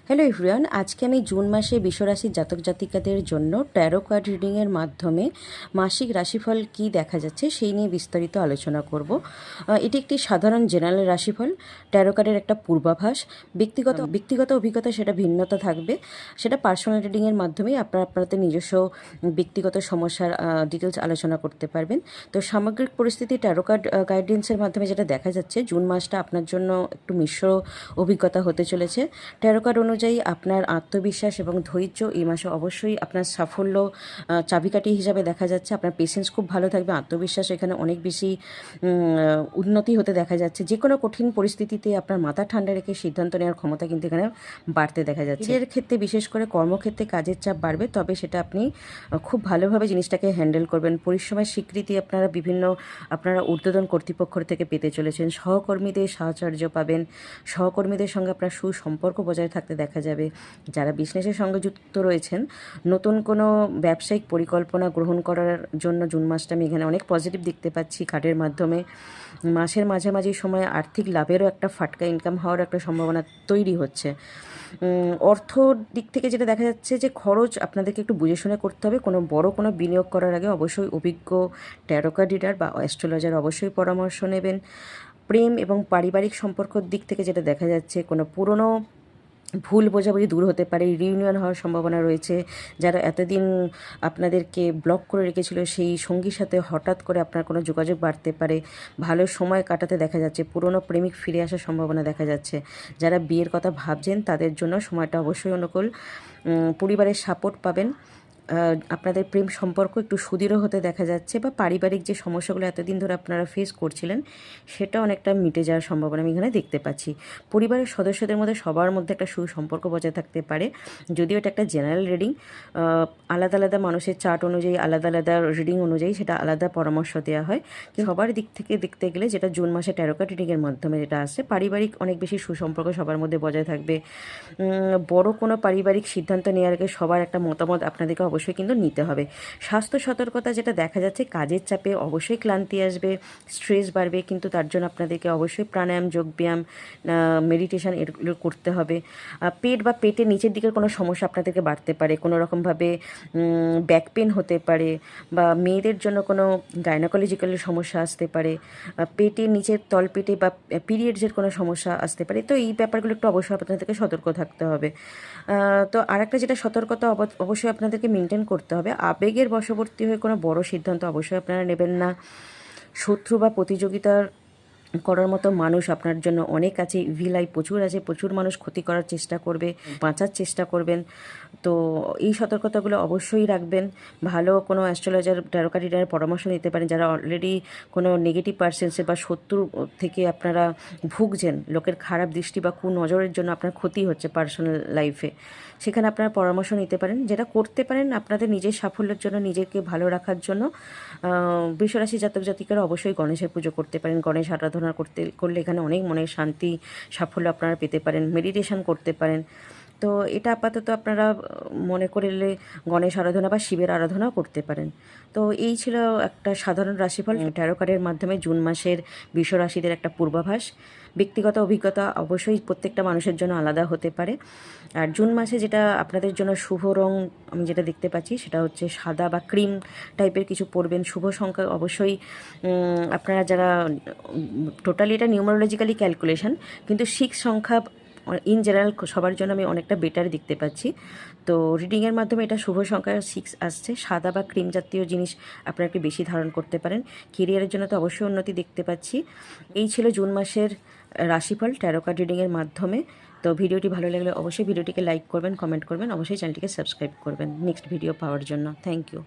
Hello everyone, আজকে আমি June মাসে বিশ্বরাশির জাতক জাতিকাদের জন্য ট্যারো কার্ড রিডিংয়ের মাধ্যমে মাসিক রাশিফল কি দেখা যাচ্ছে সেই নিয়ে বিস্তারিত আলোচনা করব। এটি একটি সাধারণ জেনারেল রাশিফল, ট্যারো কার্ডের একটা পূর্বাভাস। ব্যক্তিগত অভিজ্ঞতা সেটা ভিন্নতা থাকবে, সেটা পার্সোনাল রিডিংয়ের মাধ্যমেই আপনারা আপনাদের নিজস্ব ব্যক্তিগত সমস্যার ডিটেলস আলোচনা করতে পারবেন। তো সামগ্রিক পরিস্থিতি ট্যারো কার্ড গাইডেন্সের মাধ্যমে যেটা দেখা যাচ্ছে, জুন মাসটা আপনার জন্য একটু মিশ্র অভিজ্ঞতা হতে চলেছে। ট্যারো কার্ড অনুযায়ী আপনার আত্মবিশ্বাস এবং ধৈর্য এই মাসে অবশ্যই আপনার সাফল্য চাবিকাঠি হিসাবে দেখা যাচ্ছে। আপনার পেশেন্স খুব ভালো থাকবে, আত্মবিশ্বাস এখানে অনেক বেশি উন্নতি হতে দেখা যাচ্ছে। যে কোনো কঠিন পরিস্থিতিতে আপনার মাথা ঠান্ডা রেখে সিদ্ধান্ত নেওয়ার ক্ষমতা কিন্তু এখানে বাড়তে দেখা যাচ্ছে। এর ক্ষেত্রে বিশেষ করে কর্মক্ষেত্রে কাজের চাপ বাড়বে, তবে সেটা আপনি খুব ভালোভাবে জিনিসটাকে হ্যান্ডেল করবেন। পরিশ্রমের স্বীকৃতি আপনারা ঊর্ধ্বতন কর্তৃপক্ষ থেকে পেতে চলেছেন। সহকর্মীদের সাহচর্য পাবেন, সহকর্মীদের সঙ্গে আপনার সুসম্পর্ক বজায় থাকতে দেখা যাবে। যারা বিজনেসের সঙ্গে যুক্ত রয়েছেন, নতুন কোনো ব্যবসায়িক পরিকল্পনা গ্রহণ করার জন্য জুন মাসটা আমি এখানে অনেক পজিটিভ দেখতে পাচ্ছি কার্ডের মাধ্যমে। মাসের মাঝামাঝি সময়ে আর্থিক লাভেরও একটা ফাটকা ইনকাম হওয়ার একটা সম্ভাবনা তৈরি হচ্ছে। অর্থ দিক থেকে যেটা দেখা যাচ্ছে যে খরচ আপনাদেরকে একটু বুঝে শুনে করতে হবে। কোনো বিনিয়োগ করার আগে অবশ্যই অভিজ্ঞ ট্যারো কার্ড রিডার বা অ্যাস্ট্রোলজার অবশ্যই পরামর্শ নেবেন। প্রেম এবং পারিবারিক সম্পর্কর দিক থেকে যেটা দেখা যাচ্ছে, কোনো পুরনো ভুল বোঝাবুঝি দূর হতে পারে, রিউনিয়ন হওয়ার সম্ভাবনা রয়েছে। যারা এতদিন আপনাদেরকে ব্লক করে রেখেছিল, সেই সঙ্গীর সাথে হঠাৎ করে আপনার কোনো যোগাযোগ বাড়তে পারে। ভালো সময় কাটাতে দেখা যাচ্ছে, পুরনো প্রেমিক ফিরে আসার সম্ভাবনা দেখা যাচ্ছে। যারা বিয়ের কথা ভাবছেন তাদের জন্য সময়টা অবশ্যই অনুকূল। পরিবারের সাপোর্ট পাবেন। আপনাদের প্রেম সম্পর্ক একটু সুদৃঢ় হতে দেখা যাচ্ছে, বা পারিবারিক যে সমস্যাগুলো এতদিন ধরে আপনারা ফেস করছিলেন সেটা অনেকটা মিটে যাওয়ার সম্ভাবনা আমি এখানে দেখতে পাচ্ছি। পরিবারের সদস্যদের মধ্যে সবার মধ্যে একটা সুসম্পর্ক বজায় থাকতে পারে। যদিও এটা একটা জেনারেল রিডিং, আলাদা আলাদা মানুষের চার্ট অনুযায়ী, আলাদা আলাদা রিডিং অনুযায়ী সেটা আলাদা পরামর্শ দেওয়া হয়। কিন্তু সবার দিক থেকে দেখতে গেলে যেটা জুন মাসে ট্যারো কার্ড রিডিংয়ের মাধ্যমে যেটা আসছে, পারিবারিক অনেক বেশি সুসম্পর্ক সবার মধ্যে বজায় থাকবে। বড় কোনো পারিবারিক সিদ্ধান্ত নেওয়ার আগে সবার একটা মতামত আপনাদেরকে অবশ্যই কিন্তু নিতে হবে। স্বাস্থ্য সতর্কতা যেটা দেখা যাচ্ছে, কাজের চাপে অবশ্যই ক্লান্তি আসবে, স্ট্রেস বাড়বে, কিন্তু তার জন্য আপনাদেরকে অবশ্যই প্রাণায়াম, যোগব্যায়াম, মেডিটেশন এগুলো করতে হবে। পেট বা পেটের নিচের দিকের কোনো সমস্যা আপনাদেরকে বাড়তে পারে, কোনো রকমভাবে ব্যাক পেন হতে পারে, বা মেয়েদের জন্য কোনো গাইনোকোলজিক্যাল সমস্যা আসতে পারে, পেটের নিচের তলপেটে বা পিরিয়ডসের কোনো সমস্যা আসতে পারে। তো এই ব্যাপারগুলো একটু অবশ্যই আপনাদেরকে সতর্ক থাকতে হবে। তো আরেকটা যেটা সতর্কতা অবশ্যই আপনাদেরকে মেনটেন করতে হবে, আবেগের বশবর্তী হয়ে কোনো বড় সিদ্ধান্ত অবশ্যই আপনারা নেবেন না। শত্রু বা প্রতিযোগিতার করার মতো মানুষ আপনার জন্য অনেক আছে, ইভিল প্রচুর আছে, প্রচুর মানুষ ক্ষতি করার চেষ্টা করবে, বাঁচার চেষ্টা করবেন। তো এই সতর্কতাগুলো অবশ্যই রাখবেন। ভালো কোনো অ্যাস্ট্রোলজার, ট্যারো কার্ড রিডারের পরামর্শ নিতে পারেন। যারা অলরেডি কোনো নেগেটিভ পার্সেন্সে বা শত্রু থেকে আপনারা ভুগছেন, লোকের খারাপ দৃষ্টি বা কুনজরের জন্য আপনার ক্ষতি হচ্ছে পার্সোনাল লাইফে, সেখানে আপনারা পরামর্শ নিতে পারেন। যেটা করতে পারেন আপনাদের নিজের সাফল্যের জন্য, নিজেকে ভালো রাখার জন্য, বৃষরাশি জাতক জাতিকারা অবশ্যই গণেশের পুজো করতে পারেন। গণেশ আরাধনা করলে এখানে অনেক মনের শান্তি, সাফল্য আপনারা পেতে পারেন। মেডিটেশন করতে পারেন। তো এটা আপাতত আপনারা মনে করলে গণেশ আরাধনা বা শিবের আরাধনাও করতে পারেন। তো এই ছিল একটা সাধারণ রাশিফল ট্যারো কার্ডের মাধ্যমে জুন মাসের বৃষ রাশিদের একটা পূর্বাভাস। ব্যক্তিগত অভিজ্ঞতা অবশ্যই প্রত্যেকটা মানুষের জন্য আলাদা হতে পারে। আর জুন মাসে যেটা আপনাদের জন্য শুভ রং আমি যেটা দেখতে পাচ্ছি সেটা হচ্ছে সাদা বা ক্রিম টাইপের কিছু পরবেন। শুভ সংখ্যা অবশ্যই আপনারা যারা টোটালি এটা নিউমারোলজিক্যালি ক্যালকুলেশন, কিন্তু 6 সংখ্যা ইন জেনারেল সবার জন্য আমি অনেকটা বেটার দেখতে পাচ্ছি। তো রিডিংয়ের মাধ্যমে এটা শুভ সংখ্যা 6 আসছে। সাদা বা ক্রিম জাতীয় জিনিস আপনারা একটু বেশি ধারণ করতে পারেন। কেরিয়ারের জন্য তো অবশ্যই উন্নতি দেখতে পাচ্ছি। এই ছিল জুন মাসের রাশিফল ট্যারো কার্ড রিডিংয়ের মাধ্যমে। তো ভিডিওটি ভালো লাগলে অবশ্যই ভিডিওটিকে লাইক করবেন, কমেন্ট করবেন, অবশ্যই চ্যানেলটিকে সাবস্ক্রাইব করবেন নেক্সট ভিডিও পাওয়ার জন্য। Thank you.